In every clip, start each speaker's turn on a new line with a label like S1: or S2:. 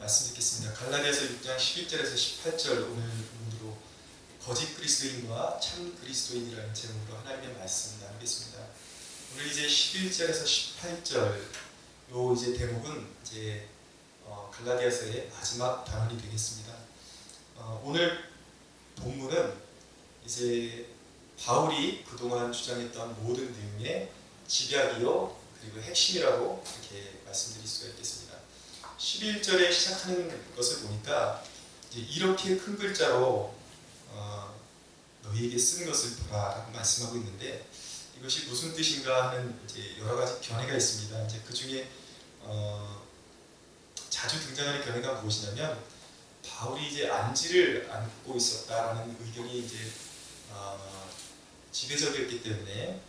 S1: 말씀 듣겠습니다. 갈라디아서 6장 11절에서 18절 오늘 본문으로 거짓 그리스도인과 참 그리스도인이라는 제목으로 하나님의 말씀 나누겠습니다. 오늘 이제 11절에서 18절 요 이제 대목은 이제 갈라디아서의 마지막 단원이 되겠습니다. 오늘 본문은 이제 바울이 그동안 주장했던 모든 내용의 집약이요 그리고 핵심이라고 이렇게 말씀드릴 수가 있겠습니다. 11절에 시작하는 것을 보니까 이제 이렇게 큰 글자로 너희에게 쓴 것을 보라 라고 말씀하고 있는데, 이것이 무슨 뜻인가 하는 이제 여러 가지 견해가 있습니다. 이제 그 중에 자주 등장하는 견해가 무엇이냐면, 바울이 이제 안지를 안고 있었다라는 의견이 이제 지배적이었기 때문에,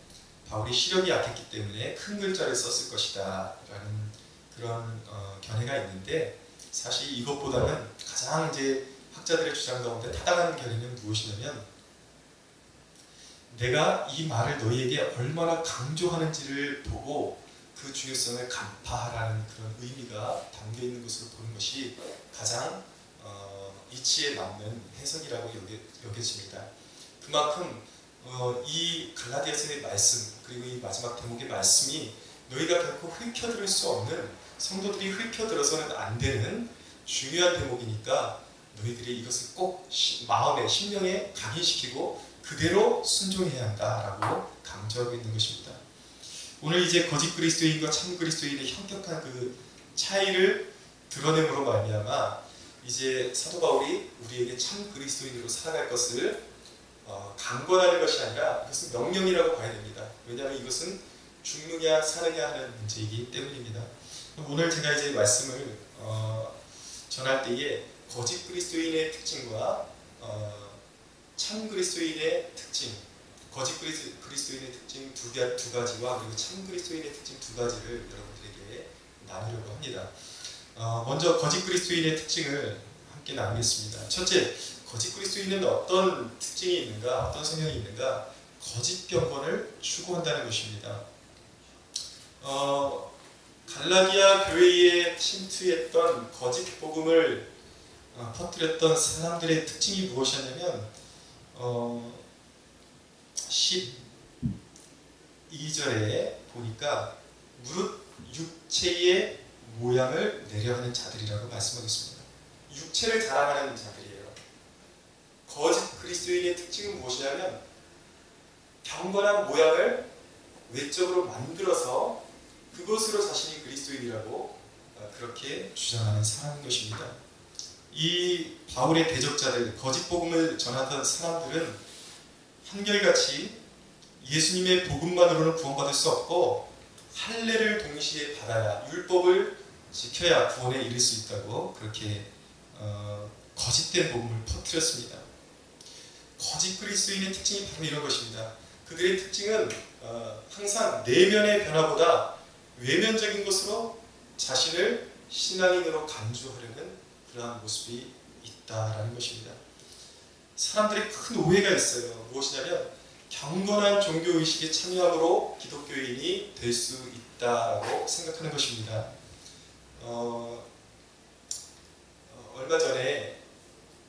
S1: 바울이 시력이 약했기 때문에 큰 글자를 썼을 것이다 라는 그런 견해가 있는데, 사실 이것보다는 가장 이제 학자들의 주장 가운데 타당한 견해는 무엇이냐면, 내가 이 말을 너희에게 얼마나 강조하는지를 보고 그 중요성을 간파하라는 그런 의미가 담겨 있는 것으로 보는 것이 가장 이치에 맞는 해석이라고 여겨집니다. 그만큼 이 갈라디아서의 말씀 그리고 이 마지막 대목의 말씀이 너희가 결코 흘켜들을 수 없는, 성도들이 흘켜들어서는 안 되는 중요한 대목이니까 너희들이 이것을 꼭 마음에 심령에 각인시키고 그대로 순종해야 한다라고 강조하고 있는 것입니다. 오늘 이제 거짓 그리스도인과 참 그리스도인의 현격한 그 차이를 드러냄으로 말미암아 이제 사도 바울이 우리에게 참 그리스도인으로 살아갈 것을 강권하는 것이 아니라 이것은 명령이라고 봐야 됩니다. 왜냐하면 이것은 죽느냐 사느냐 하는 문제이기 때문입니다. 오늘 제가 이제 말씀을 전할 때에 거짓 그리스도인의 특징과 참 그리스도인의 특징, 거짓 그리스도인의 특징 두 가지와 그리고 참 그리스도인의 특징 두 가지를 여러분들에게 나누려고 합니다. 먼저 거짓 그리스도인의 특징을 함께 나누겠습니다. 첫째, 거짓 그리스도인은 어떤 특징이 있는가, 어떤 성향이 있는가? 거짓 경건을 추구한다는 것입니다. 갈라디아 교회에 침투했던 거짓 복음을 퍼뜨렸던 사람들의 특징이 무엇이었냐면 12절에 보니까 무릇 육체의 모양을 내려하는 자들이라고 말씀하고 있습니다. 육체를 자랑하는 자들이에요. 거짓 그리스도인의 특징은 무엇이냐면 경건한 모양을 외적으로 만들어서 그것으로 자신이 그리스도인이라고 그렇게 주장하는 사람인 것입니다. 이 바울의 대적자들, 거짓 복음을 전하던 사람들은 한결같이 예수님의 복음만으로는 구원받을 수 없고 할례를 동시에 받아야, 율법을 지켜야 구원에 이를 수 있다고 그렇게 거짓된 복음을 퍼뜨렸습니다. 거짓 그리스도인의 특징이 바로 이런 것입니다. 그들의 특징은 항상 내면의 변화보다 외면적인 것으로 자신을 신앙인으로 간주하려는 그러한 모습이 있다라는 것입니다. 사람들이 큰 오해가 있어요. 무엇이냐면 경건한 종교의식에 참여함으로 기독교인이 될 수 있다고 생각하는 것입니다. 얼마 전에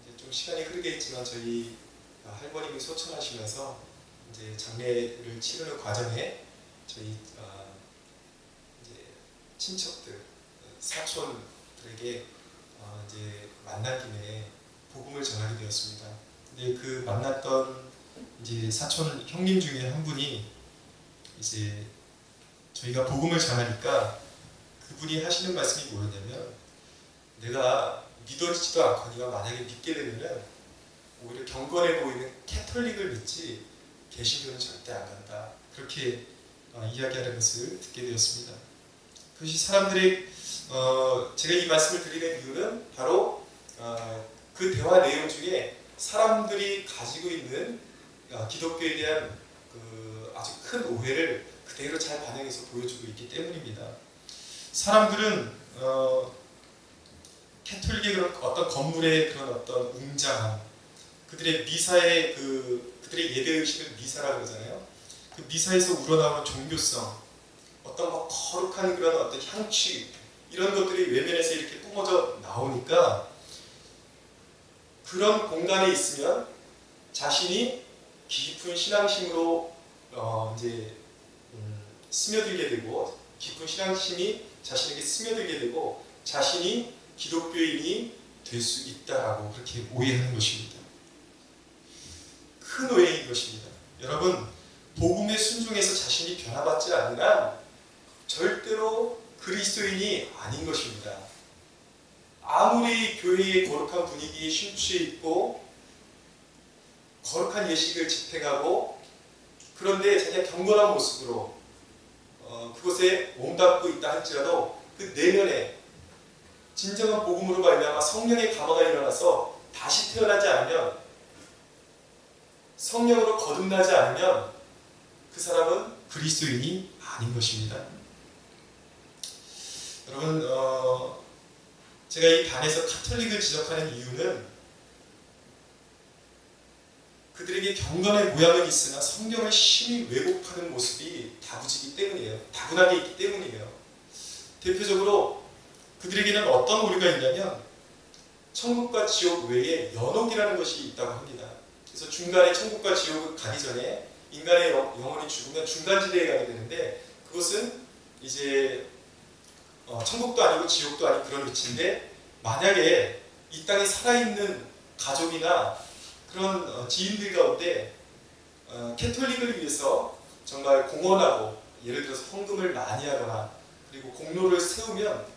S1: 이제 좀 시간이 흐르게 있지만 저희 할머님이 소천하시면서 이제 장례를 치르는 과정에 저희 이제 친척들, 사촌들에게 이제 만난 김에 복음을 전하게 되었습니다. 근데 그 만났던 이제 사촌 형님 중에 한 분이 이제 저희가 복음을 전하니까 그분이 하시는 말씀이 뭐였냐면, 내가 믿어지지도 않거니와 만약에 믿게 되면은 오히려 경건해 보이는 캐톨릭을 믿지 개신교는 절대 안 간다, 그렇게 이야기하는 것을 듣게 되었습니다. 그것이 사람들이 제가 이 말씀을 드리는 이유는 바로 그 대화 내용 중에 사람들이 가지고 있는 기독교에 대한 그 아주 큰 오해를 그대로 잘 반영해서 보여주고 있기 때문입니다. 사람들은 캐톨릭의 그런 어떤 건물의 그런 어떤 웅장함, 그들의 미사의 그들의 예배의식을 미사라고 그러잖아요. 그 미사에서 우러나오는 종교성, 어떤 거룩한 그런 어떤 향취, 이런 것들이 외면에서 이렇게 뿜어져 나오는 나오니까 그런 공간에 있으면 자신이 깊은 신앙심으로 이제 스며들게 되고 깊은 신앙심이 자신에게 스며들게 되고 자신이 기독교인이 될 수 있다라고 그렇게 오해하는 것입니다. 큰 오해인 것입니다. 여러분, 복음에 순종해서 자신이 변화받지 않으면 절대로 그리스도인이 아닌 것입니다. 아무리 교회의 거룩한 분위기에 심취해 있고 거룩한 예식을 집행하고 그런데 자기가 경건한 모습으로 그곳에 몸담고 있다 할지라도 그 내면에 진정한 복음으로 말미암아 성령의 감화가 일어나서 다시 태어나지 않으면, 성령으로 거듭나지 않으면 그 사람은 그리스도인이 아닌 것입니다. 여러분, 제가 이 반에서 카톨릭을 지적하는 이유는 그들에게 경건의 모양은 있으나 성경을 심히 왜곡하는 모습이 다부지기 때문이에요. 다분하게 있기 때문이에요. 대표적으로 그들에게는 어떤 오류가 있냐면 천국과 지옥 외에 연옥이라는 것이 있다고 합니다. 그래서 중간에 천국과 지옥을 가기 전에 인간의 영혼이 죽으면 중간지대에 가게 되는데, 그것은 이제 천국도 아니고 지옥도 아닌 그런 위치인데, 만약에 이 땅에 살아있는 가족이나 그런 지인들 가운데 캐톨릭을 위해서 정말 공헌하고 예를 들어서 헌금을 많이 하거나 그리고 공로를 세우면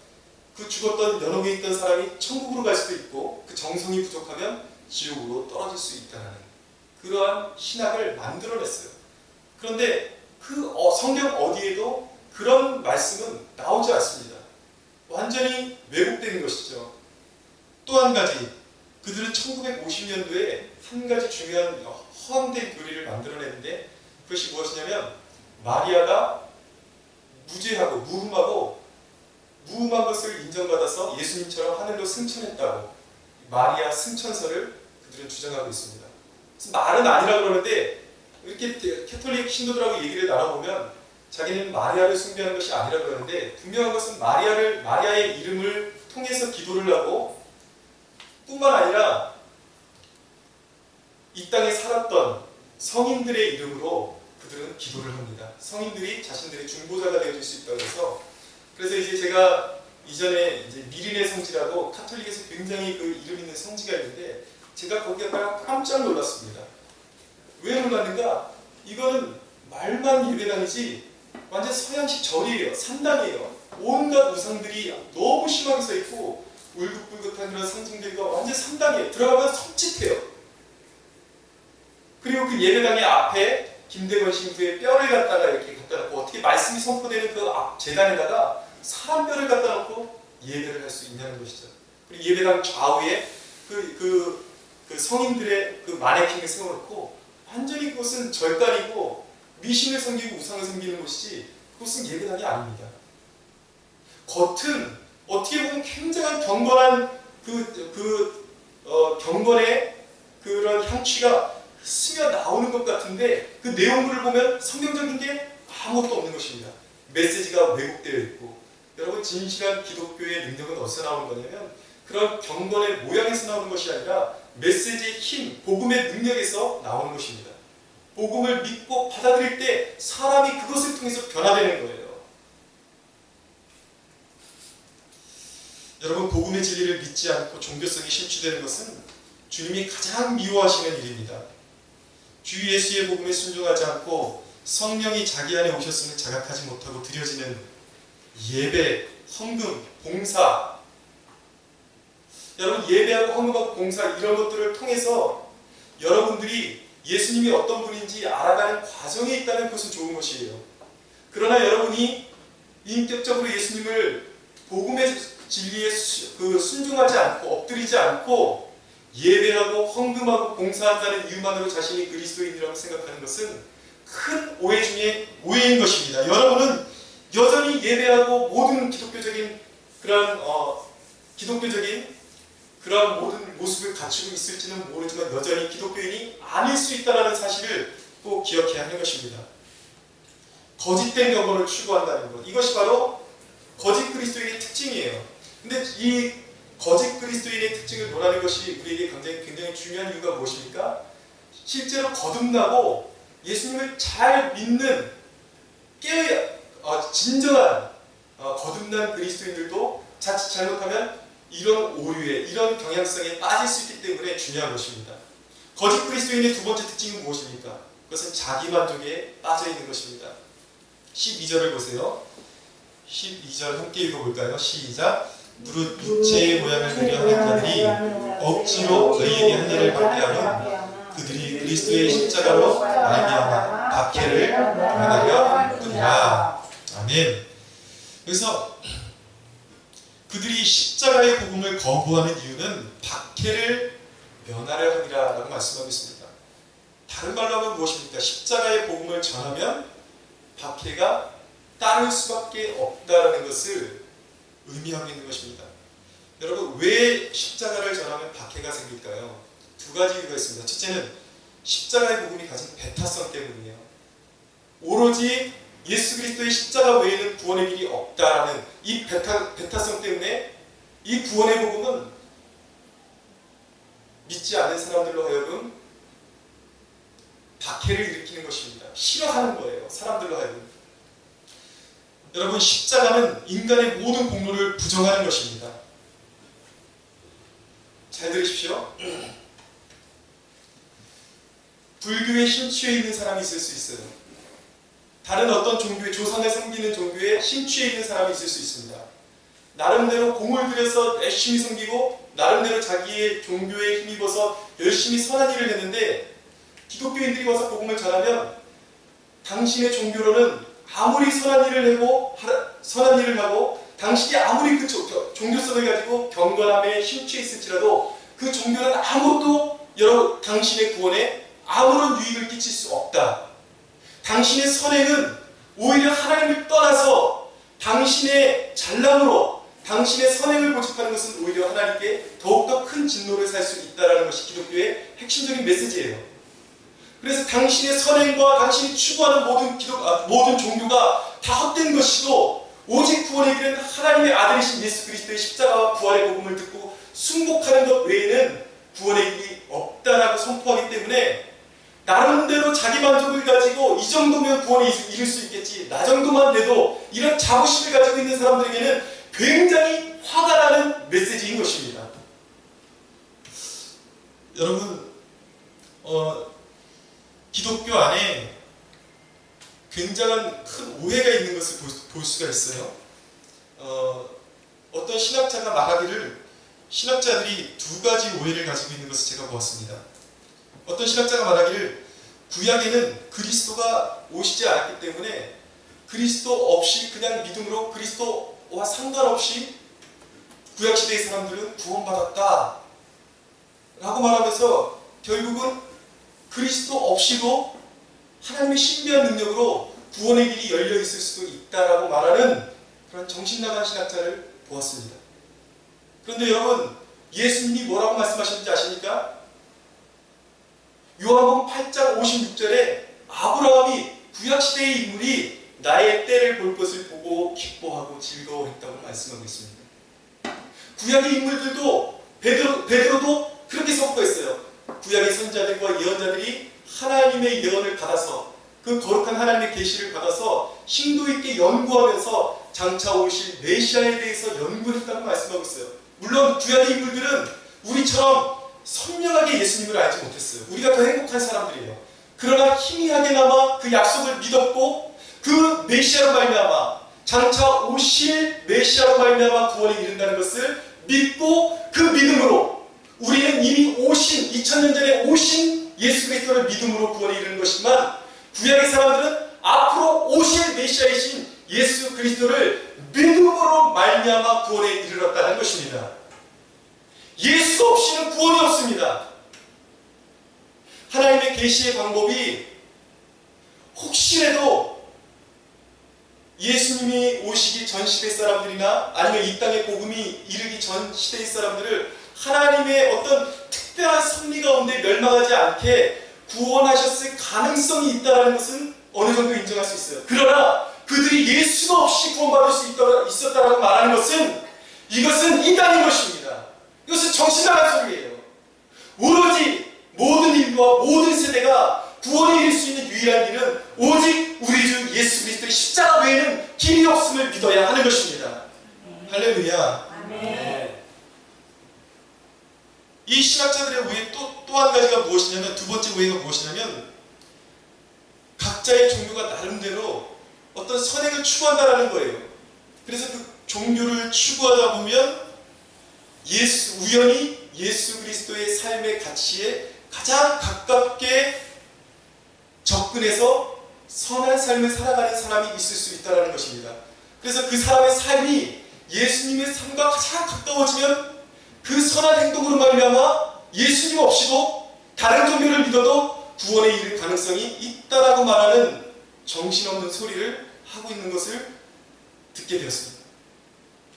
S1: 그 죽었던 연옥에 있던 사람이 천국으로 갈 수도 있고 그 정성이 부족하면 지옥으로 떨어질 수 있다는 그러한 신학을 만들어냈어요. 그런데 그 성경 어디에도 그런 말씀은 나오지 않습니다. 완전히 왜곡되는 것이죠. 또 한 가지, 그들은 1950년도에 한 가지 중요한 허황된 교리를 만들어냈는데, 그것이 무엇이냐면 마리아가 무죄하고 무음한 것을 인정받아서 예수님처럼 하늘로 승천했다고 마리아 승천설을 그들은 주장하고 있습니다. 그래서 말은 아니라 그러는데 이렇게 캐톨릭 신도들하고 얘기를 나눠보면 자기는 마리아를 숭배하는 것이 아니라 그러는데, 분명한 것은 마리아의 이름을 통해서 기도를 하고 뿐만 아니라 이 땅에 살았던 성인들의 이름으로 그들은 기도를 합니다. 성인들이 자신들의 중보자가 되어줄 수 있다고 해서, 그래서 이제 제가 이전에 이제 미린의 성지라고 카톨릭에서 굉장히 그 이름 있는 성지가 있는데 제가 거기에 깜짝 놀랐습니다. 왜 놀랐는가? 이거는 말만 예배당이지 완전 서양식 절이에요. 산당이에요. 온갖 우상들이 너무 심하게 써있고 울긋불긋한 그런 상징들과 완전 산당이에요. 들어가면 섬찟해요. 그리고 그 예배당의 앞에 김대건 신부의 뼈를 갖다가 이렇게 갖다 놓고, 어떻게 말씀이 선포되는 그 앞 재단에다가 사람 뼈를 갖다 놓고 예배를 할 수 있냐는 것이죠. 그리고 예배당 좌우에 그 성인들의 그 마네킹을 세워놓고 완전히 그것은 절단이고 미신을 섬기고 우상을 섬기는 것이지 그것은 예배당이 아닙니다. 겉은 어떻게 보면 굉장한 경건한 경건의 그런 향취가 스며 나오는 것 같은데 그 내용물을 보면 성경적인 게 아무것도 없는 것입니다. 메시지가 왜곡되어 있고, 여러분, 진실한 기독교의 능력은 어디서 나오는 거냐면 그런 경건의 모양에서 나오는 것이 아니라 메시지의 힘, 복음의 능력에서 나오는 것입니다. 복음을 믿고 받아들일 때 사람이 그것을 통해서 변화되는 거예요. 여러분, 복음의 진리를 믿지 않고 종교성에 심취되는 것은 주님이 가장 미워하시는 일입니다. 주 예수의 복음에 순종하지 않고 성령이 자기 안에 오셨음을 자각하지 못하고 드려지는 예배, 헌금, 봉사, 여러분, 예배하고 헌금하고 봉사 이런 것들을 통해서 여러분들이 예수님이 어떤 분인지 알아가는 과정에 있다면 그것은 좋은 것이에요. 그러나 여러분이 인격적으로 예수님을 복음의 진리에 순종하지 않고 엎드리지 않고 예배하고 헌금하고 봉사한다는 이유만으로 자신이 그리스도인이라고 생각하는 것은 큰 오해 중에 오해인 것입니다. 여러분은 여전히 예배하고 모든 기독교적인 그런 모든 모습을 갖추고 있을지는 모르지만 여전히 기독교인이 아닐 수 있다는 사실을 꼭 기억해야 하는 것입니다. 거짓된 경건을 추구한다는 것, 이것이 바로 거짓 그리스도인의 특징이에요. 근데 이 거짓 그리스도인의 특징을 논하는 것이 우리에게 굉장히 중요한 이유가 무엇입니까? 실제로 거듭나고 예수님을 잘 믿는 진정한 거듭난 그리스도인들도 자칫 잘못하면 이런 오류에, 이런 경향성에 빠질 수 있기 때문에 중요한 것입니다. 거짓 그리스도인의 두 번째 특징은 무엇입니까? 그것은 자기만족에 빠져 있는 것입니다. 12절을 보세요. 12절 함께 읽어볼까요? 시작. 무릇 육체의 모양을 들여 하는 자들이 억지로 너희에게 한 일을 받게 하면 그들이 그리스도의 십자가로 말미암아 박해를 면하려 하느니라. 아멘. 그래서 그들이 십자가의 복음을 거부하는 이유는 박해를 면하려 하느니라 라고 말씀하고 있습니다. 다른 말로 하면 무엇입니까? 십자가의 복음을 전하면 박해가 따를 수밖에 없다라는 것을 의미하고 있는 것입니다. 여러분, 왜 십자가를 전하면 박해가 생길까요? 두 가지 이유가 있습니다. 첫째는 십자가의 복음이 가진 배타성 때문이에요. 오로지 예수 그리스도의 십자가 외에는 구원의 길이 없다라는 이 배타성 때문에 이 구원의 복음은 믿지 않는 사람들로 하여금 박해를 일으키는 것입니다. 싫어하는 거예요. 사람들로 하여금. 여러분, 십자가는 인간의 모든 공로를 부정하는 것입니다. 잘 들으십시오. 불교에 심취해 있는 사람이 있을 수 있어요. 다른 어떤 종교의, 조상을 섬기는 종교에 심취해 있는 사람이 있을 수 있습니다. 나름대로 공을 들여서 열심히 섬기고 나름대로 자기의 종교에 힘입어서 열심히 선한 일을 했는데 기독교인들이 와서 복음을 전하면 당신의 종교로는 아무리 선한 일을 하고 당신이 아무리 그 종교성을 가지고 경건함에 심취해 있을지라도 그 종교는 아무것도 당신의 구원에 아무런 유익을 끼칠 수 없다. 당신의 선행은 오히려 하나님을 떠나서 당신의 잘남으로 당신의 선행을 고집하는 것은 오히려 하나님께 더욱더 큰 진노를 살 수 있다는 것이 기독교의 핵심적인 메시지예요. 그래서 당신의 선행과 당신이 추구하는 모든 종교가 다 헛된 것이고 오직 구원의 길은 하나님의 아들이신 예수 그리스도의 십자가와 부활의 복음을 듣고 순복하는 것 외에는 구원의 길이 없다라고 선포하기 때문에 나름대로 자기 만족을 가지고 이 정도면 구원에 이를 수 있겠지, 나 정도만 돼도 이런 자부심을 가지고 있는 사람들에게는 굉장히 화가 나는 메시지인 것입니다. 여러분, 기독교 안에 굉장한 큰 오해가 있는 것을 볼 수가 있어요. 어떤 신학자가 말하기를 신학자들이 두 가지 오해를 가지고 있는 것을 제가 보았습니다. 어떤 신학자가 말하기를 구약에는 그리스도가 오시지 않았기 때문에 그리스도 없이 그냥 믿음으로 그리스도와 상관없이 구약시대의 사람들은 구원받았다 라고 말하면서 결국은 그리스도 없이도 하나님의 신비한 능력으로 구원의 길이 열려 있을 수도 있다라고 말하는 그런 정신나간 신학자를 보았습니다. 그런데 여러분, 예수님이 뭐라고 말씀하셨는지 아십니까? 요한복음 8장 56절에 아브라함이 구약시대의 인물이 나의 때를 볼 것을 보고 기뻐하고 즐거워했다고 말씀하고 있습니다. 구약의 인물들도 베드로도 그렇게 선포했어요. 구약의 선자들과 예언자들이 하나님의 예언을 받아서 그 거룩한 하나님의 계시를 받아서 심도 있게 연구하면서 장차 오실 메시아에 대해서 연구했다고 말씀하고 있어요. 물론 구약의 인물들은 우리처럼 선명하게 예수님을 알지 못했어요. 우리가 더 행복한 사람들이에요. 그러나 희미하게나마 그 약속을 믿었고 그 메시아로 말미암아 장차 오실 메시아로 말미암아 구원에 이른다는 것을 믿고 그 믿음으로 우리는 이미 오신 2000년 전에 오신 예수 그리스도를 믿음으로 구원에 이르는 것이지만 구약의 사람들은 앞으로 오실 메시아이신 예수 그리스도를 믿음으로 말미암아 구원에 이르렀다는 것입니다. 예수 없이는 구원이 없습니다. 하나님의 계시의 방법이 혹시라도 예수님이 오시기 전 시대 사람들이나 아니면 이 땅에 복음이 이르기 전 시대의 사람들을 하나님의 어떤 특별한 섭리 가운데 멸망하지 않게 구원하셨을 가능성이 있다는 것은 어느 정도 인정할 수 있어요. 그러나 그들이 예수가 없이 구원받을 수 있었다라고 말하는 것은 이것은 이단인 것입니다. 정신 나간 소리예요. 오로지 모든 인류와 모든 세대가 구원에 이를 수 있는 유일한 길은 오직 우리 주 예수 그리스도의 십자가 외에는 길이 없음을 믿어야 하는 것입니다. 할렐루야.
S2: 아멘.
S1: 이 신학자들의 오해 또 한 가지가 무엇이냐면, 두 번째 오해가 무엇이냐면, 각자의 종교가 나름대로 어떤 선행을 추구한다라는 거예요. 그래서 그 종교를 추구하다 보면 우연히 예수 그리스도의 삶의 가치에 가장 가깝게 접근해서 선한 삶을 살아가는 사람이 있을 수 있다는 것입니다. 그래서 그 사람의 삶이 예수님의 삶과 가장 가까워지면 그 선한 행동으로 말미암아 예수님 없이도 다른 종교를 믿어도 구원에 이를 가능성이 있다라고 말하는 정신없는 소리를 하고 있는 것을 듣게 되었습니다.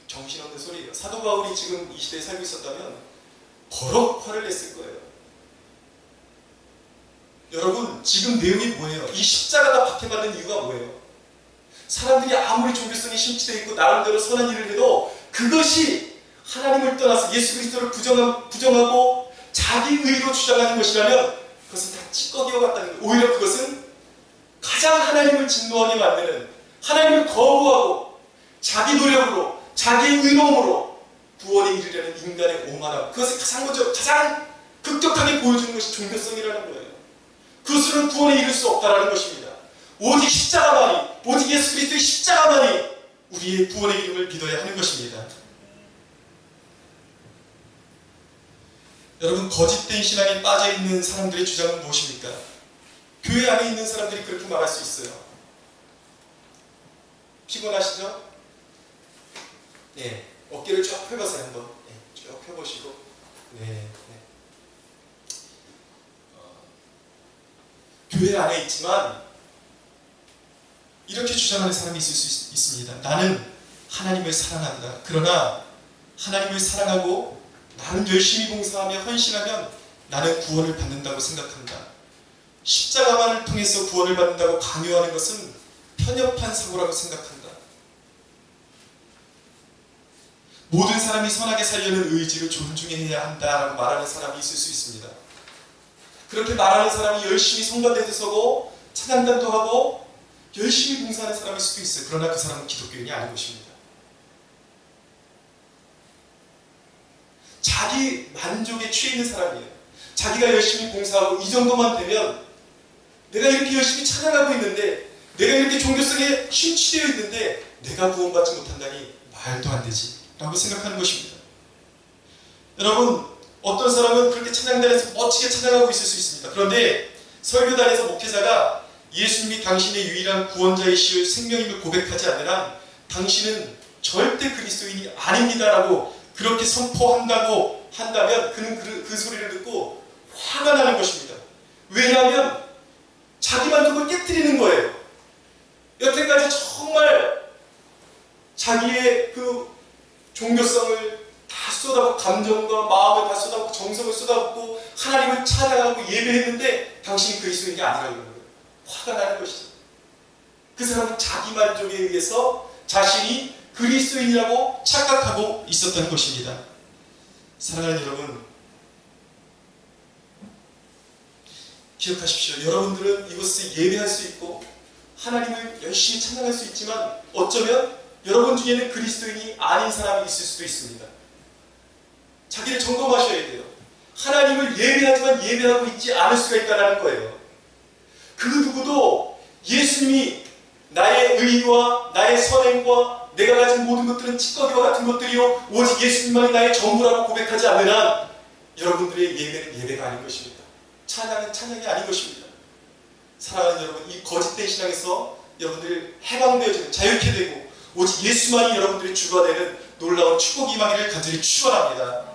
S1: 정신없는 소리예요. 사도 바울이 지금 이 시대에 살고 있었다면 버럭 화를 냈을 거예요. 여러분, 지금 내용이 뭐예요? 이 십자가가 박해받는 이유가 뭐예요? 사람들이 아무리 종교성이 심취되어 있고 나름대로 선한 일을 해도 그것이 하나님을 떠나서 예수 그리스도를 부정하고 자기 의로 주장하는 것이라면 그것은 다 찌꺼기와 같다는 거예요. 오히려 그것은 가장 하나님을 진노하게 만드는, 하나님을 거부하고 자기 노력으로 자기의 의로움으로 구원에 이르려는 인간의 오만함, 그것을 가장 급격하게 보여주는 것이 종교성이라는 거예요. 그것으로는 구원에 이를 수 없다는 것입니다. 오직 십자가만이, 오직 예수 그리스도의 십자가만이 우리의 구원의 이름을 믿어야 하는 것입니다. 여러분, 거짓된 신앙에 빠져있는 사람들의 주장은 무엇입니까? 교회 안에 있는 사람들이 그렇게 말할 수 있어요. 피곤하시죠? 네, 어깨를 쫙 펴보세요. 한번 쭉 펴보시고, 네. 교회 안에 있지만 이렇게 주장하는 사람이 있을 수 있습니다. 나는 하나님을 사랑한다. 그러나 하나님을 사랑하고 나는 열심히 봉사하며 헌신하면 나는 구원을 받는다고 생각한다. 십자가만을 통해서 구원을 받는다고 강요하는 것은 편협한 사고라고 생각한다. 모든 사람이 선하게 살려는 의지를 존중해야 한다라고 말하는 사람이 있을 수 있습니다. 그렇게 말하는 사람이 열심히 성가대도 서고 찬양단도 하고 열심히 봉사하는 사람일 수도 있어요. 그러나 그 사람은 기독교인이 아닌 것입니다. 자기 만족에 취해 있는 사람이에요. 자기가 열심히 봉사하고 이 정도만 되면, 내가 이렇게 열심히 찬양하고 있는데, 내가 이렇게 종교성에 심취되어 있는데 내가 구원받지 못한다니 말도 안 되지 라고 생각하는 것입니다. 여러분, 어떤 사람은 그렇게 찬양단에서 멋지게 찬양하고 있을 수 있습니다. 그런데 설교단에서 목회자가 예수님이 당신의 유일한 구원자이시오 생명임을 고백하지 않는 한 당신은 절대 그리스도인이 아닙니다라고 그렇게 선포한다고 한다면 그는 그 소리를 듣고 화가 나는 것입니다. 왜냐하면 자기 만족을 깨뜨리는 거예요. 여태까지 정말 자기의 그 종교성을 다 쏟아붓고, 감정과 마음을 다 쏟아붓고, 정성을 쏟아붓고 하나님을 찬양하고 예배했는데 당신이 그리스도인이 아니라는 거예요. 화가 나는 것이죠. 그 사람은 자기 만족에 의해서 자신이 그리스도인이라고 착각하고 있었던 것입니다. 사랑하는 여러분, 기억하십시오. 여러분들은 이곳에 예배할 수 있고 하나님을 열심히 찬양할 수 있지만 어쩌면 여러분 중에는 그리스도인이 아닌 사람이 있을 수도 있습니다. 자기를 점검하셔야 돼요. 하나님을 예배하지만 예배하고 있지 않을 수가 있다는 거예요. 그 누구도 예수님이 나의 의와 나의 선행과 내가 가진 모든 것들은 찌꺼기와 같은 것들이요 오직 예수님만이 나의 전부라고 고백하지 않는 한 여러분들의 예배는 예배가 아닌 것입니다. 찬양은 찬양이 아닌 것입니다. 사랑하는 여러분, 이 거짓된 신앙에서 여러분들이 해방되어지는, 자유케 되고 오직 예수만이 여러분들의 주가 되는 놀라운 축복이 임하기를 간절히 축원합니다.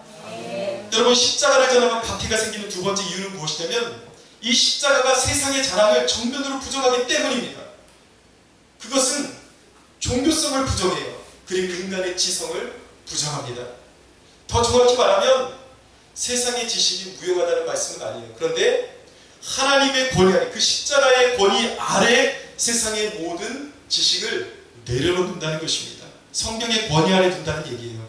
S1: 여러분, 십자가를 전하면 박해가 생기는 두 번째 이유는 무엇이냐면 이 십자가가 세상의 자랑을 정면으로 부정하기 때문입니다. 그것은 종교성을 부정해요. 그리고 인간의 지성을 부정합니다. 더 정확히 말하면 세상의 지식이 무용하다는 말씀은 아니에요. 그런데 하나님의 권위 아래, 그 십자가의 권위 아래 세상의 모든 지식을 내려놓는다는 것입니다. 성경의 권위 아래 둔다는 얘기예요.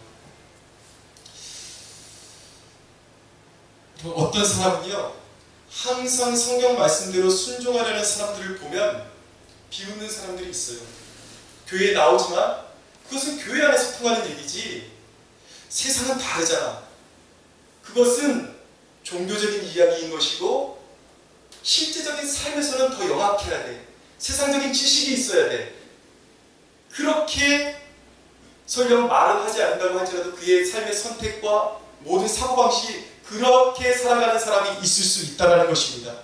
S1: 어떤 사람은요, 항상 성경 말씀대로 순종하려는 사람들을 보면 비웃는 사람들이 있어요. 교회에 나오지만 그것은 교회 안에서 통하는 얘기지 세상은 다르잖아. 그것은 종교적인 이야기인 것이고 실제적인 삶에서는 더 영악해야 돼. 세상적인 지식이 있어야 돼. 그렇게 설령 말은 하지 않는다고 할지라도 그의 삶의 선택과 모든 사고방식이 그렇게 살아가는 사람이 있을 수 있다는 것입니다.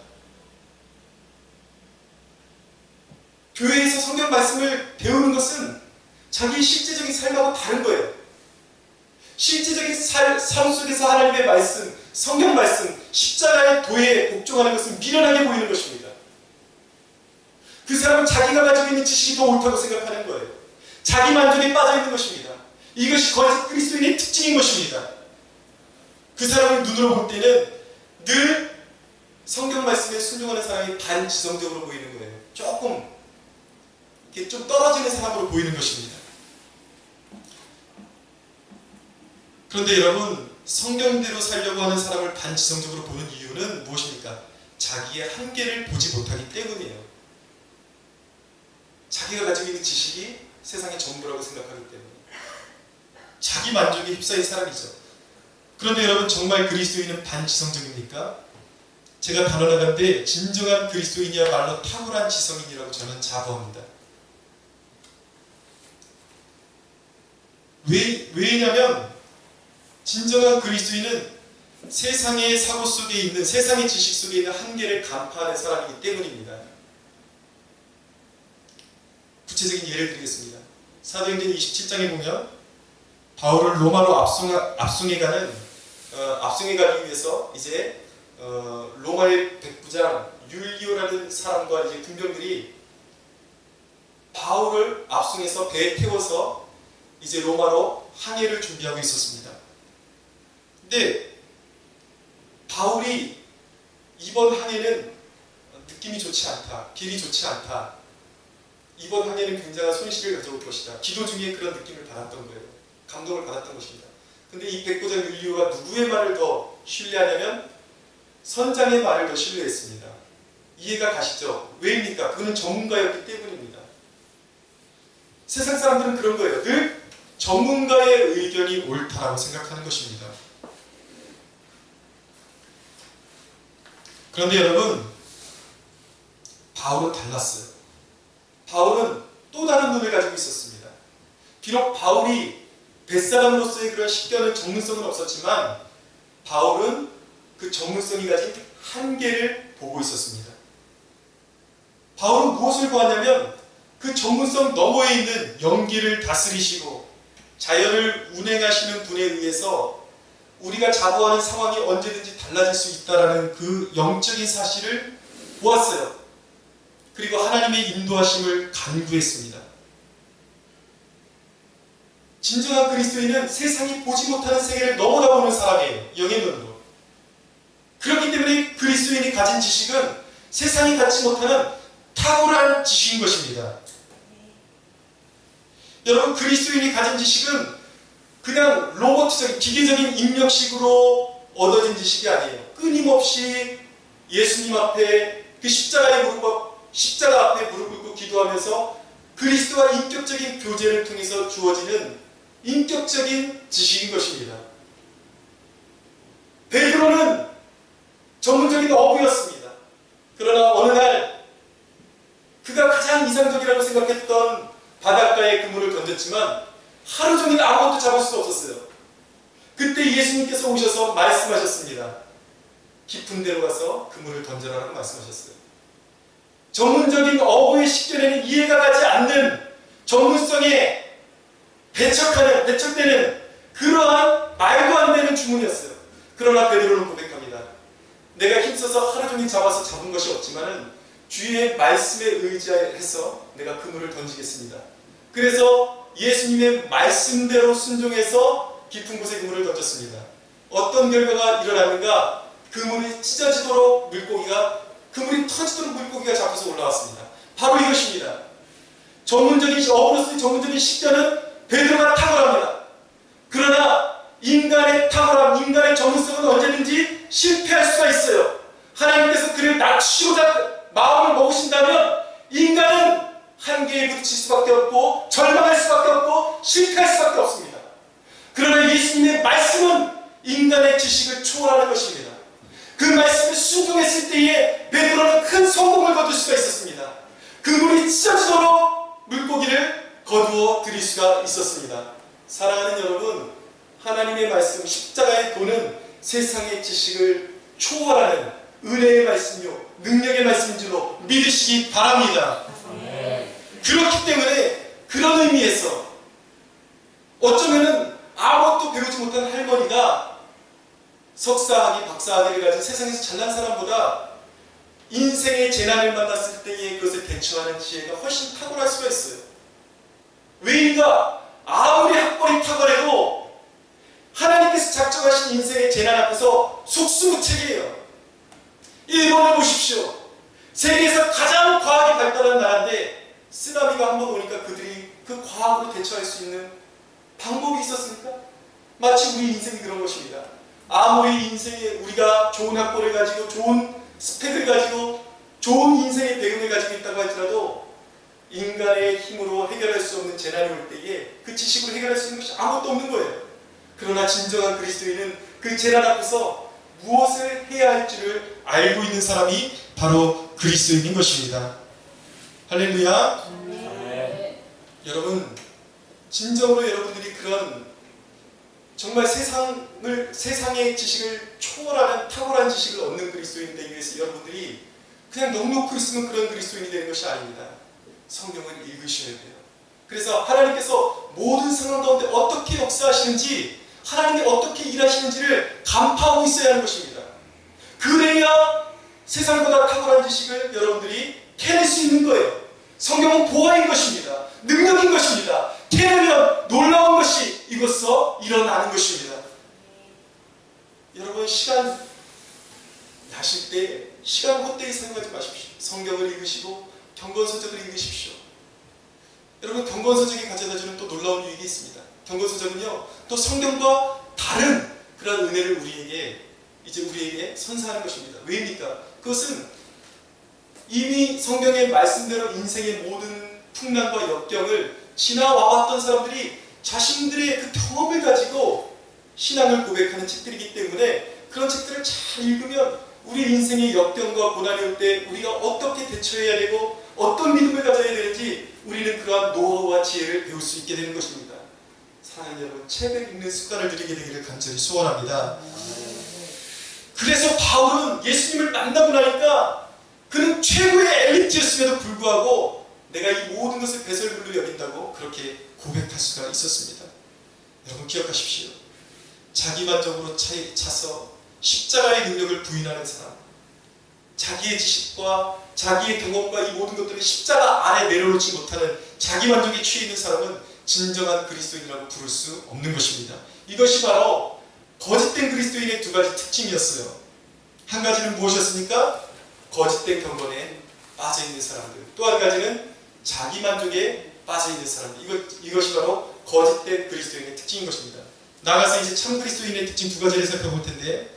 S1: 교회에서 성경 말씀을 배우는 것은 자기 실제적인 삶하고 다른 거예요. 실제적인 삶 속에서 하나님의 말씀, 성경 말씀, 십자가의 도에 복종하는 것은 미련하게 보이는 것입니다. 그 사람은 자기가 가지고 있는 지식이 더 옳다고 생각하는 거예요. 자기 만족에 빠져 있는 것입니다. 이것이 거짓 그리스도인의 특징인 것입니다. 그 사람을 눈으로 볼 때는 늘 성경 말씀에 순종하는 사람이 반지성적으로 보이는 거예요. 조금 이렇게 좀 떨어지는 사람으로 보이는 것입니다. 그런데 여러분, 성경대로 살려고 하는 사람을 반지성적으로 보는 이유는 무엇입니까? 자기의 한계를 보지 못하기 때문이에요. 자기가 가지고 있는 지식이 세상의 전부라고 생각하기 때문에 자기 만족에 휩싸인 사람이죠. 그런데 여러분, 정말 그리스도인은 반지성적입니까? 제가 단언하건대 진정한 그리스도인이야말로 탁월한 지성인이라고 저는 자부합니다. 왜냐하면 진정한 그리스도인은 세상의 사고 속에 있는, 세상의 지식 속에 있는 한계를 간파하는 사람이기 때문입니다. 구체적인 예를 드리겠습니다. 사도행전 27장에 보면 바울을 로마로 압송해 가기 위해서 이제 로마의 백부장 율리오라는 사람과 이제 군병들이 바울을 압송해서 배에 태워서 이제 로마로 항해를 준비하고 있었습니다. 근데 바울이 이번 항해는 느낌이 좋지 않다, 길이 좋지 않다, 이번 항해는 굉장한 손실을 가져올 것이다, 기도 중에 그런 느낌을 받았던 거예요. 감동을 받았던 것입니다. 근데 이 백부장 율리오가 누구의 말을 더 신뢰하냐면 선장의 말을 더 신뢰했습니다. 이해가 가시죠? 왜입니까? 그는 전문가였기 때문입니다. 세상 사람들은 그런 거예요. 늘 전문가의 의견이 옳다라고 생각하는 것입니다. 그런데 여러분, 바울은 달랐어요. 바울은 또 다른 눈을 가지고 있었습니다. 비록 바울이 뱃사람으로서의 그런 식견은 전문성은 없었지만 바울은 그 전문성이 가진 한계를 보고 있었습니다. 바울은 무엇을 보았냐면 그 전문성 너머에 있는 연기를 다스리시고 자연을 운행하시는 분에 의해서 우리가 자부하는 상황이 언제든지 달라질 수 있다는 그 영적인 사실을 보았어요. 그리고 하나님의 인도하심을 간구했습니다. 진정한 그리스도인은 세상이 보지 못하는 세계를 넘어다보는 사람이에요. 영의 눈으로. 그렇기 때문에 그리스도인이 가진 지식은 세상이 갖지 못하는 탁월한 지식인 것입니다. 여러분, 그리스도인이 가진 지식은 그냥 로봇적인 기계적인 입력식으로 얻어진 지식이 아니에요. 끊임없이 예수님 앞에 그 십자가 앞에 무릎 꿇고 기도하면서 그리스도와 인격적인 교제를 통해서 주어지는 인격적인 지식인 것입니다. 베드로는 전문적인 어부였습니다. 그러나 어느 날 그가 가장 이상적이라고 생각했던 바닷가에 그물을 던졌지만 하루 종일 아무것도 잡을 수 없었어요. 그때 예수님께서 오셔서 말씀하셨습니다. 깊은 데로 가서 그물을 던져라라고 말씀하셨어요. 전문적인 어부의 식견에는 이해가 가지 않는 전문성에 배척되는 그러한 말도 안 되는 주문이었어요. 그러나 베드로는 고백합니다. 내가 힘써서 하루 종일 잡은 것이 없지만은 주의 말씀에 의지해서 내가 그물을 던지겠습니다. 그래서 예수님의 말씀대로 순종해서 깊은 곳에 그물을 던졌습니다. 어떤 결과가 일어나는가? 그물이 찢어지도록 그물이 터지도록 물고기가 잡혀서 올라왔습니다. 바로 이것입니다. 어부로서의 전문적인 식견은 베드로가 탁월합니다. 그러나 인간의 탁월함, 인간의 전문성은 언제든지 실패할 수가 있어요. 하나님께서 그를 낮추고자 마음을 먹으신다면 인간은 한계에 부딪힐 수밖에 없고 절망할 수밖에 없고 실패할 수밖에 없습니다. 그러나 예수님의 말씀은 인간의 지식을 초월하는 것입니다. 그 말씀에 순종했을 때에 베드로는 큰 성공을 거둘 수가 있었습니다. 그 물이 찢어지도록 물고기를 거두어 들일 수가 있었습니다. 사랑하는 여러분, 하나님의 말씀 십자가의 도는 세상의 지식을 초월하는 은혜의 말씀이요 능력의 말씀인 줄로 믿으시기 바랍니다. 그렇기 때문에 그런 의미에서 어쩌면은 아무것도 배우지 못한 할머니가 석사학위, 박사학위를 가진 세상에서 잘난 사람보다 인생의 재난을 만났을 때에 그것을 대처하는 지혜가 훨씬 탁월할 수가 있어요. 왜인가? 아무리 학벌이 탁월해도 하나님께서 작정하신 인생의 재난 앞에서 속수무책이에요. 일본을 보십시오. 세계에서 가장 과학이 발달한 나라인데 쓰나미가 한번 오니까 그들이 그 과학으로 대처할 수 있는 방법이 있었습니까? 마치 우리 인생이 그런 것입니다. 아무리 인생에 우리가 좋은 학벌을 가지고 좋은 스펙을 가지고 좋은 인생의 배경을 가지고 있다고 할지라도 인간의 힘으로 해결할 수 없는 재난이 올 때에 그 지식으로 해결할 수 있는 것이 아무것도 없는 거예요. 그러나 진정한 그리스도인은 그 재난 앞에서 무엇을 해야 할지를 알고 있는 사람이 바로 그리스도인인 것입니다. 할렐루야. 여러분, 진정으로 여러분들이 그런 정말 세상의 지식을 초월하는 탁월한 지식을 얻는 그리스도인이 되기 위해서 여러분들이 그냥 넉넉히 있으면 그런 그리스도인이 되는 것이 아닙니다. 성경을 읽으셔야 돼요. 그래서 하나님께서 모든 상황 가운데 어떻게 역사하시는지, 하나님이 어떻게 일하시는지를 간파하고 있어야 하는 것입니다. 그래야 세상보다 탁월한 지식을 여러분들이 캐낼 수 있는 거예요. 성경은 보화인 것입니다. 능력인 것입니다. 캐내면 놀라운 것이 이곳서 일어나는 것입니다. 여러분, 시간 나실 때 시간 헛되이 사용하지 마십시오. 성경을 읽으시고 경건서적을 읽으십시오. 여러분, 경건서적이 가져다주는 또 놀라운 유익이 있습니다. 경건서적은요, 또 성경과 다른 그런 은혜를 우리에게 선사하는 것입니다. 왜입니까? 그것은 이미 성경의 말씀대로 인생의 모든 풍랑과 역경을 지나와봤던 사람들이 자신들의 그 경험을 가지고 신앙을 고백하는 책들이기 때문에 그런 책들을 잘 읽으면 우리 인생의 역경과 고난이 올 때 우리가 어떻게 대처해야 되고 어떤 믿음을 가져야 되는지 우리는 그러한 노하우와 지혜를 배울 수 있게 되는 것입니다. 사랑하는 여러분, 책을 읽는 습관을 들이게 되기를 간절히 소원합니다. 그래서 바울은 예수님을 만나고 나니까 그는 최고의 엘리트였음에도 불구하고 내가 이 모든 것을 배설물로 여긴다고 그렇게 고백할 수가 있었습니다. 여러분, 기억하십시오. 자기만족으로 차서 십자가의 능력을 부인하는 사람, 자기의 지식과 자기의 경험과 이 모든 것들을 십자가 아래 내려놓지 못하는 자기만족에 취해 있는 사람은 진정한 그리스도인이라고 부를 수 없는 것입니다. 이것이 바로 거짓된 그리스도인의 두 가지 특징이었어요. 한 가지는 무엇이었습니까? 거짓된 경건에 빠져있는 사람들. 또 한 가지는 자기만족에 빠져있는 사람들. 이것이 바로 거짓된 그리스도인의 특징인 것입니다. 나가서 이제 참 그리스도인의 특징 두 가지를 살펴볼 텐데,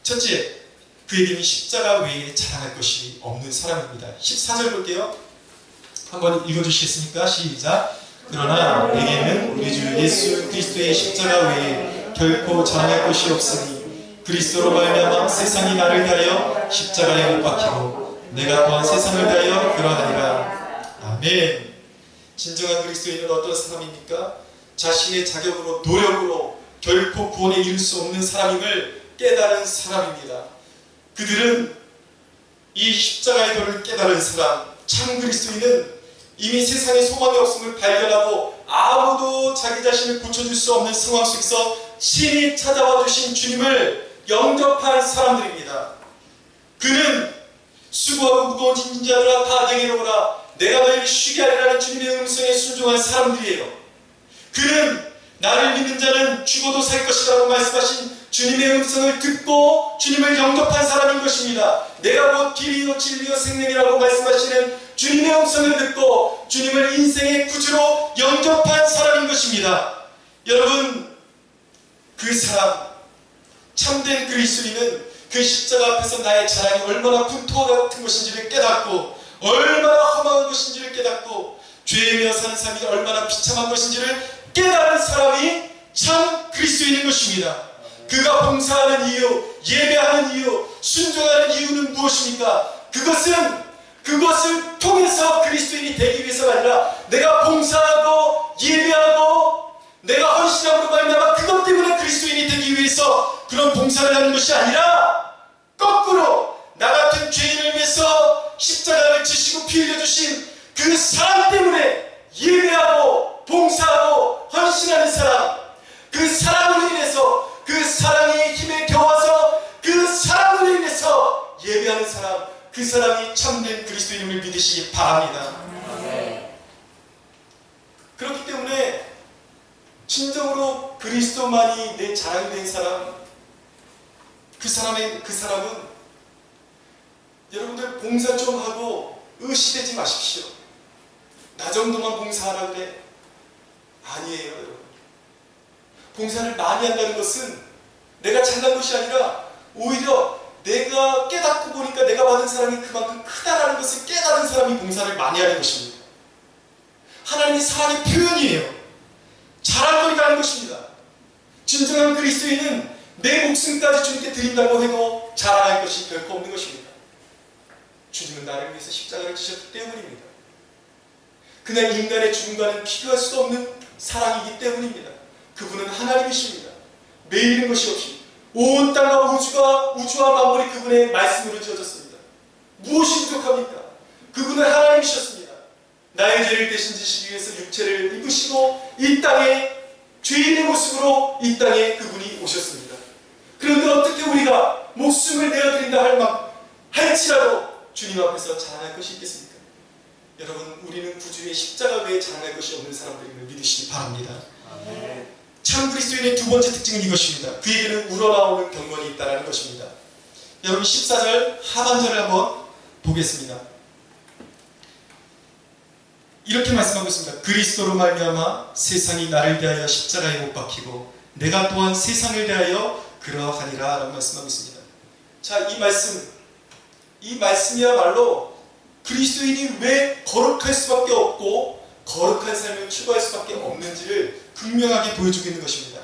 S1: 첫째, 그에게는 십자가 외에 자랑할 것이 없는 사람입니다. 14절 볼게요. 한번 읽어주시겠습니까? 시작. 그러나 내게는 우리 주 예수 그리스도의 십자가 외에 결코 자랑할 것이 없으니 그리스도로 말미암아 세상이 나를 위하여 십자가에 못 박히고 내가 또한 세상을 위하여 그러하니라. 아멘. 진정한 그리스도인은 어떤 사람입니까? 자신의 자격으로 노력으로 결코 구원에 이를 수 없는 사람임을 깨달은 사람입니다. 그들은 이 십자가의 도를 깨달은 사람, 참 그리스도인은 이미 세상에 소망이 없음을 발견하고 아무도 자기 자신을 고쳐줄 수 없는 상황 속에서 신이 찾아와 주신 주님을 영접한 사람들입니다. 그는 수고하고 무거운 짐진 자들아 다 내게로 오라, 내가 너희를 쉬게 하리라는 주님의 음성에 순종한 사람들이에요. 그는 나를 믿는 자는 죽어도 살 것이라고 말씀하신 주님의 음성을 듣고 주님을 영접한 사람인 것입니다. 내가 곧 길이요 진리요 생명이라고 말씀하시는 주님의 음성을 듣고 주님을 인생의 구주로 영접한 사람인 것입니다. 여러분, 그 사람, 참된 그리스도인은 그 십자가 앞에서 나의 자랑이 얼마나 분토와 같은 것인지를 깨닫고 얼마나 험한 것인지를 깨닫고 죄며 사는 삶이 얼마나 비참한 것인지를 깨달은 사람이 참 그리스도인인 것입니다. 그가 봉사하는 이유, 예배하는 이유, 순종하는 이유는 무엇입니까? 그것을 통해서 그리스도인이 되기 위해서가 아니라 내가 봉사하고 예배하고 내가 헌신함으로 말미암아 그것 때문에 그리스도인이 되기 위해서 그런 봉사를 하는 것이 아니라 거꾸로 나 같은 죄인을 위해서 십자가를 지시고 피 흘려주신 그 사랑 때문에 예배하고 봉사하고 헌신하는 사람, 그 사랑으로 인해서 그 사랑의 힘에 겨워서 그 사랑으로 인해서 예배하는 사람, 그 사람이 참된 그리스도인임을 믿으시기 바랍니다. 그렇기 때문에 진정으로 그리스도만이 내 자랑이 된 사람, 그 사람은 여러분들 봉사 좀 하고 의시되지 마십시오. 나 정도만 봉사하라 그래. 아니에요, 여러분. 봉사를 많이 한다는 것은 내가 잘난 것이 아니라 오히려 내가 깨닫고 보니까 내가 받은 사랑이 그만큼 크다라는 것을 깨달은 사람이 봉사를 많이 하는 것입니다. 하나님의 사랑의 표현이에요. 자랑거리가 하는 것입니다. 진정한 그리스도인은 내 목숨까지 주님께 드린다고 해도 자랑할 것이 결코 없는 것입니다. 주님은 나를 위해서 십자가를 지셨기 때문입니다. 그냥 인간의 죽음과는 비교할 수도 없는 사랑이기 때문입니다. 그분은 하나님이십니다. 매이는 것이 없이 온 땅과 우주와 만물이 그분의 말씀으로 지어졌습니다. 무엇이 부족합니까? 그분은 하나님이셨습니다. 나의 죄를 대신 지시기 위해서 육체를 입으시고 이 땅에 죄인의 모습으로 이 땅에 그분이 오셨습니다. 그런데 어떻게 우리가 목숨을 내어드린다 할지라도 주님 앞에서 자랑할 것이 있겠습니까? 여러분, 우리는 구주의 십자가 외에 자랑할 것이 없는 사람들임을 믿으시기 바랍니다. 참 그리스도인의 두 번째 특징은 이것입니다. 그에게는 우러나오는 경건이 있다는 것입니다. 여러분 14절 하반절을 한번 보겠습니다. 이렇게 말씀하고 있습니다. 그리스도로 말미암아 세상이 나를 대하여 십자가에 못 박히고 내가 또한 세상을 대하여 그러하니라 라고 말씀하고 있습니다. 자, 이 말씀이야말로 그리스도인이 왜 거룩할 수밖에 없고 거룩한 삶을 추구할 수밖에 없는지를 분명하게 보여주고 있는 것입니다.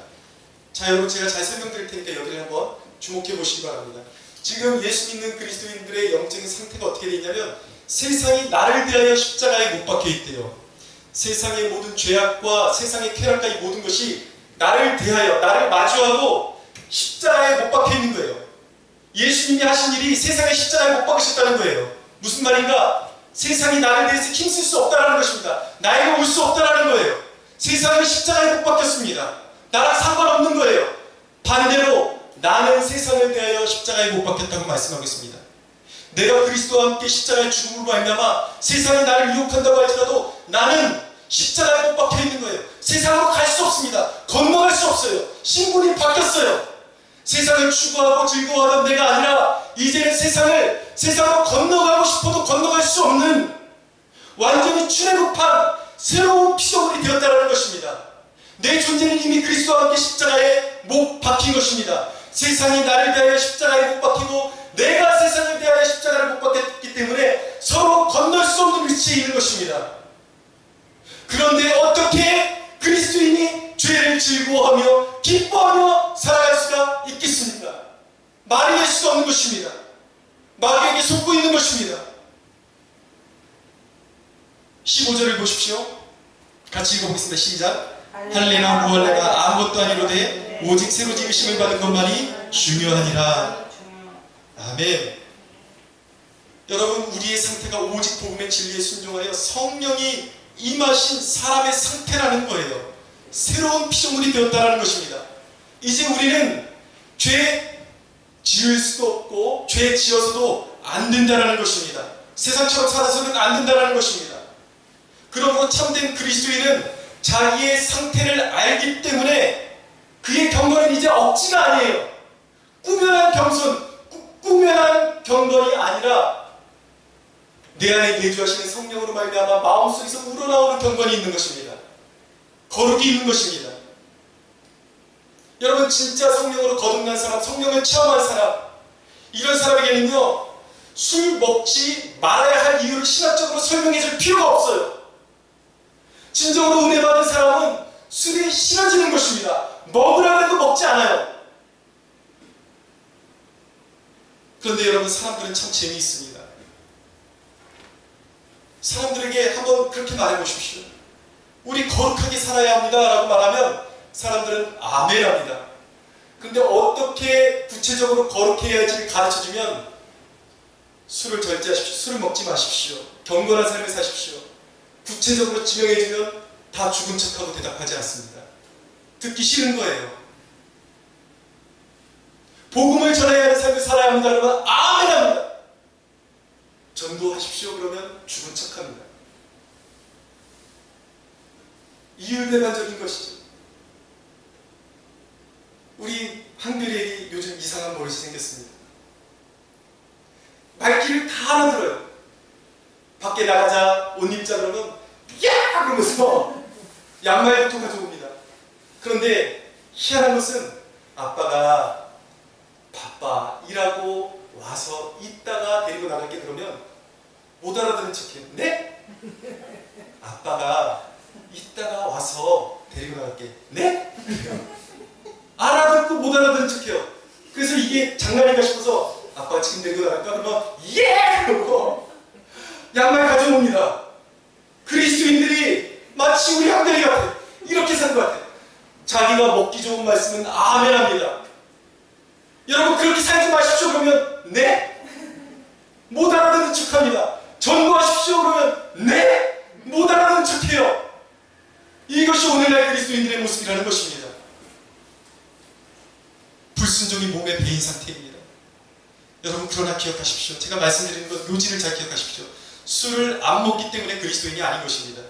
S1: 자, 여러분 제가 잘 설명드릴 테니까 여기를 한번 주목해 보시기 바랍니다. 지금 예수 믿는 그리스도인들의 영적인 상태가 어떻게 되어 있냐면 세상이 나를 대하여 십자가에 못 박혀 있대요. 세상의 모든 죄악과 세상의 쾌락과 이 모든 것이 나를 대하여, 나를 마주하고 십자가에 못 박혀 있는 거예요. 예수님이 하신 일이 세상의 십자가에 못 박으셨다는 거예요. 무슨 말인가? 세상이 나를 대해서 힘쓸 수 없다는 것입니다. 나에게 올 수 없다는 거예요. 세상이 십자가에 못 박혔습니다. 나랑 상관없는 거예요. 반대로 나는 세상을 대하여 십자가에 못 박혔다고 말씀하겠습니다. 내가 그리스도와 함께 십자가의 죽음으로 말미암아 세상이 나를 유혹한다고 할지라도 나는 십자가에 못 박혀 있는 거예요. 세상으로 갈 수 없습니다. 건너갈 수 없어요. 신분이 바뀌었어요. 세상을 추구하고 즐거워하던 내가 아니라 이제는 세상으로 건너가고 싶어도 건너갈 수 없는 완전히 출애굽한 새로운 피조물이 되었다는 것입니다. 내 존재는 이미 그리스도와 함께 십자가에 못 박힌 것입니다. 세상이 나를 대하여 십자가에 못 박히고 내가 세상을 대하여 십자가를 못 박혔기 때문에 서로 건널 수 없는 위치에 있는 것입니다. 그런데 어떻게 그리스도인이 죄를 즐거워하며 기뻐하며 살아갈 수가 있겠습니까? 말이 될 수가 없는 것입니다. 마귀에게 속고 있는 것입니다. 15절을 보십시오. 같이 읽어보겠습니다. 시작. 할례나 무할례나 아무것도 아니로되 오직 새로 지으심을 받은 것만이 중요하니라. 아멘. 여러분, 우리의 상태가 오직 복음의 진리에 순종하여 성령이 임하신 사람의 상태라는 거예요. 새로운 피조물이 되었다는 것입니다. 이제 우리는 죄 지을 수도 없고 죄 지어서도 안 된다는 것입니다. 세상처럼 살아서는 안 된다는 것입니다. 그러므로 참된 그리스도인은 자기의 상태를 알기 때문에 그의 경건은 이제 억지가 아니에요. 꾸며난 경건이 아니라 내 안에 내주하시는 성령으로 말미암아 마음속에서 우러나오는 경건이 있는 것입니다. 거룩이 있는 것입니다. 여러분, 진짜 성령으로 거듭난 사람, 성령을 체험한 사람, 이런 사람에게는요, 술 먹지 말아야 할 이유를 신학적으로 설명해 줄 필요가 없어요. 진정으로 은혜 받은 사람은 술이 싫어지는 것입니다. 먹으라 해도 먹지 않아요. 그런데 여러분, 사람들은 참 재미있습니다. 사람들에게 한번 그렇게 말해 보십시오. 우리 거룩하게 살아야 합니다 라고 말하면 사람들은 아멘 합니다. 근데 어떻게 구체적으로 거룩해야 할지를 가르쳐주면 술을 절제하십시오. 술을 먹지 마십시오. 경건한 삶을 사십시오. 구체적으로 지명해주면 다 죽은 척하고 대답하지 않습니다. 듣기 싫은 거예요. 복음을 전해야 하는 삶을 살아야 합니다 그러면 아멘 합니다. 전도하십시오 그러면 죽은 척합니다. 이율배반적인 것이죠. 우리 한글에 요즘 이상한 버릇이 생겼습니다. 말귀를 다 알아들어요. 밖에 나가자, 옷 입자 그러면 야! 그러면서 양말부터 가져옵니다. 그런데 희한한 것은 아빠가 바빠 일하고 와서 이따가 데리고 나갈게 그러면 못 알아듣는 척해요. 네? 아빠가 이따가 와서 데리고 나갈게. 네? 알아듣고 못 알아듣는 척해요. 그래서 이게 장난인가 싶어서 아빠 지금 데리고 나갈까? 그러면 예! 그러고 양말 가져옵니다. 그리스도인들이 마치 우리 한대리 같아. 이렇게 산 것 같아. 자기가 먹기 좋은 말씀은 아멘 합니다. 여러분 그렇게 살지 마십시오 그러면 네? 못 알아듣는 척합니다. 전도하십시오 그러면 네? 못 알아듣는 척해요. 이것이 오늘날 그리스도인들의 모습이라는 것입니다. 불순종이 몸에 배인 상태입니다. 여러분 그러나 기억하십시오. 제가 말씀드리는 것 요지를 잘 기억하십시오. 술을 안 먹기 때문에 그리스도인이 아닌 것입니다.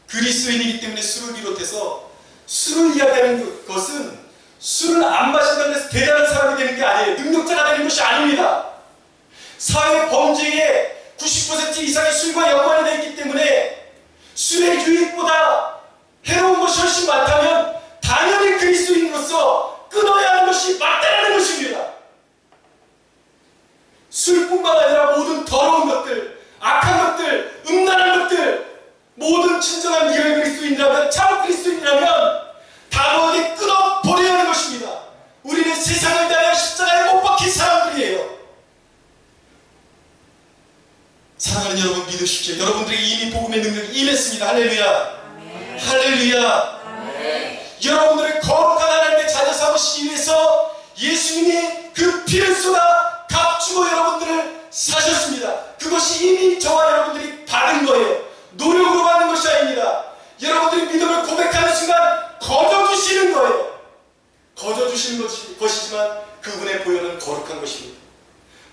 S1: 그리스도인이기 때문에 술을 비롯해서 술을 이야기하는 것은 술을 안 마신다고 해서 대단한 사람이 되는 게 아니에요. 능력자가 되는 것이 아닙니다. 사회 범죄의 90% 이상이 술과 연관이 되어 있기 때문에 술의 유익보다 해로운 것이 훨씬 많다면 당연히 그리스도인으로서 끊어야 하는 것이 맞다라는 것입니다. 술뿐만 아니라 모든 더러운 것들, 악한 것들, 음란한 것들, 모든 진정한 리얼 그리스도인이라면, 참 그리스도인이라면 단호하게 끊어버려야 하는 것입니다. 우리는 세상을 대하여 십자가에 못 박힌 사람들이에요. 사랑하는 여러분 믿으십시오. 여러분들에게 이미 복음의 능력이 임했습니다. 할렐루야. 아멘. 할렐루야. 아멘. 여러분들을 거룩한 하나님의 자녀 삼으시기 위해서 예수님이 그 피를 쏟아 값주고 여러분들을 사셨습니다. 그것이 이미 저와 여러분들이 받은 거예요. 노력으로 받는 것이 아닙니다. 여러분들이 믿음을 고백하는 순간 거저주시는 거예요. 거저주시는 것이지만 그분의 보혈은 거룩한 것입니다.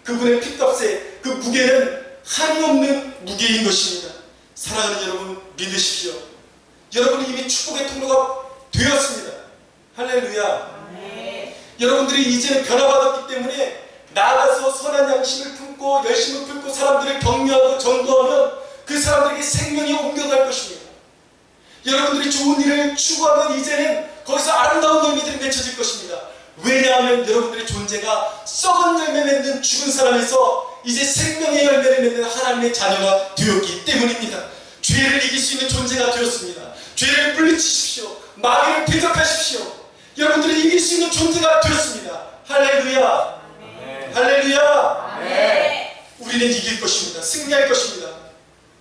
S1: 그분의 핏값에 그 무게는 한이 없는 무게인 것입니다. 사랑하는 여러분 믿으십시오. 여러분이 이미 축복의 통로가 되었습니다. 할렐루야. 네. 여러분들이 이제는 변화받았기 때문에 나가서 선한 양심을 품고 열심을 품고 사람들을 격려하고 전도하면 그 사람들에게 생명이 옮겨갈 것입니다. 여러분들이 좋은 일을 추구하면 이제는 거기서 아름다운 열매들이 맺혀질 것입니다. 왜냐하면 여러분들의 존재가 썩은 열매 맺는 죽은 사람에서 이제 생명의 열매를 맺는 하나님의 자녀가 되었기 때문입니다. 죄를 이길 수 있는 존재가 되었습니다. 죄를 물리치십시오. 마귀를 대적하십시오. 여러분들이 이길 수 있는 존재가 되었습니다. 할렐루야. 아멘. 할렐루야. 아멘. 우리는 이길 것입니다. 승리할 것입니다.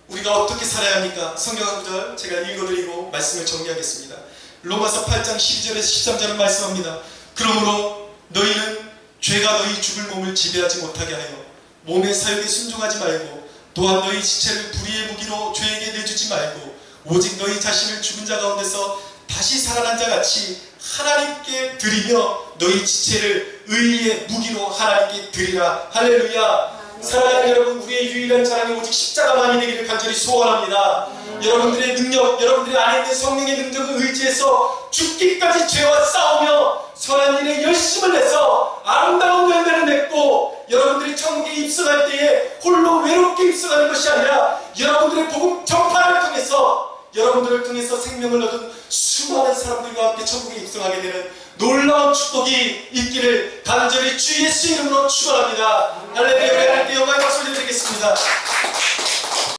S1: 우리가 어떻게 살아야 합니까? 성경 한 구절 제가 읽어드리고 말씀을 정리하겠습니다. 로마서 8장 12절에서 13절은 말씀합니다. 그러므로 너희는 죄가 너희 죽을 몸을 지배하지 못하게 하여 몸의 사욕에 순종하지 말고 또한 너희 지체를 불의의 무기로 죄에게 내주지 말고 오직 너희 자신을 죽은 자 가운데서 다시 살아난 자 같이 하나님께 드리며 너희 지체를 의의 무기로 하나님께 드리라. 할렐루야. 사랑하는 여러분, 우리의 유일한 자랑이 오직 십자가만이 되기를 간절히 소원합니다. 여러분들의 능력, 여러분들의 안에 있는 성령의 능력을 의지해서 죽기까지 죄와 싸우며 선한 일에 열심을 내서 아름다운 열매를 맺고 여러분들이 천국에 입성할 때에 홀로 외롭게 입성하는 것이 아니라 여러분들의 복음 전파를 통해서 여러분들을 통해서 생명을 얻은 수많은 사람들과 함께 천국에 입성하게 되는 놀라운 축복이 있기 있기를 간절히 주 예수 이름으로 축원합니다. 할렐루야. 하나님께 영광의 박수를 드리겠습니다.